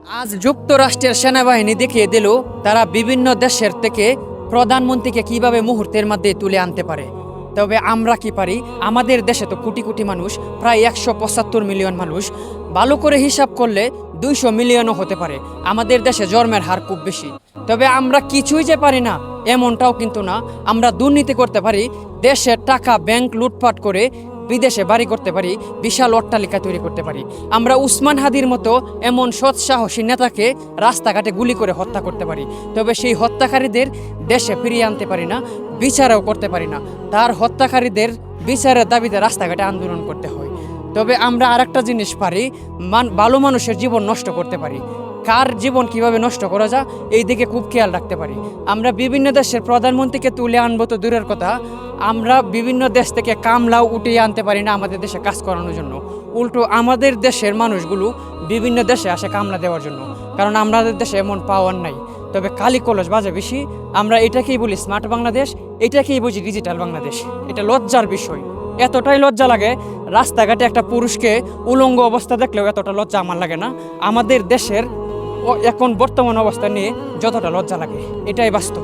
আজ যুক্তরাষ্ট্রের সেনাবাহিনী দেখিয়ে দিল তারা বিভিন্ন দেশের থেকে প্রধানমন্ত্রীকে কিভাবে মুহূর্তের মধ্যে তুলে আনতে পারে। তবে আমরা কি পারি? আমাদের দেশে তো কোটি কোটি মানুষ, প্রায় 175 মিলিয়ন মানুষ। ভালো করে হিসাব করলে 200 মিলিয়নও হতে পারে। আমাদের দেশে জন্মের হার খুব বেশি। তবে আমরা কিছুই যে পারি না এমনটাও কিন্তু না। আমরা দুর্নীতি করতে পারি, দেশের টাকা ব্যাংক লুটপাট করে বিদেশে বাড়ি করতে পারি, বিশাল অট্টালিকা তৈরি করতে পারি। আমরা উসমান হাদির মতো এমন সৎ সাহসী নেতাকে রাস্তাঘাটে গুলি করে হত্যা করতে পারি। তবে সেই হত্যাকারীদের দেশে ফিরিয়ে আনতে পারি না, বিচারও করতে পারি না। তার হত্যাকারীদের বিচারের দাবিতে রাস্তাঘাটে আন্দোলন করতে হয়। তবে আমরা আরেকটা জিনিস পারি, ভালো মানুষের জীবন নষ্ট করতে পারি। কার জীবন কিভাবে নষ্ট করা যায় এই দিকে খুব খেয়াল রাখতে পারি। আমরা বিভিন্ন দেশের প্রধানমন্ত্রীকে তুলে আনবো তো দূরের কথা, আমরা বিভিন্ন দেশ থেকে কামলাও উঠিয়ে আনতে পারি না আমাদের দেশে কাজ করানোর জন্য। উল্টো আমাদের দেশের মানুষগুলো বিভিন্ন দেশে আসে কামলা দেওয়ার জন্য, কারণ আমাদের দেশে এমন পাওয়ার নাই। তবে কালি কলস বাজে বেশি। আমরা এটাকেই বলি স্মার্ট বাংলাদেশ, এটাকেই বুঝি ডিজিটাল বাংলাদেশ। এটা লজ্জার বিষয়, এতটাই লজ্জা লাগে। রাস্তাঘাটে একটা পুরুষকে উলঙ্গ অবস্থা দেখলেও এতটা লজ্জা আমার লাগে না। আমাদের দেশের এখন বর্তমান অবস্থা নিয়ে যতটা লজ্জা লাগে, এটাই বাস্তব।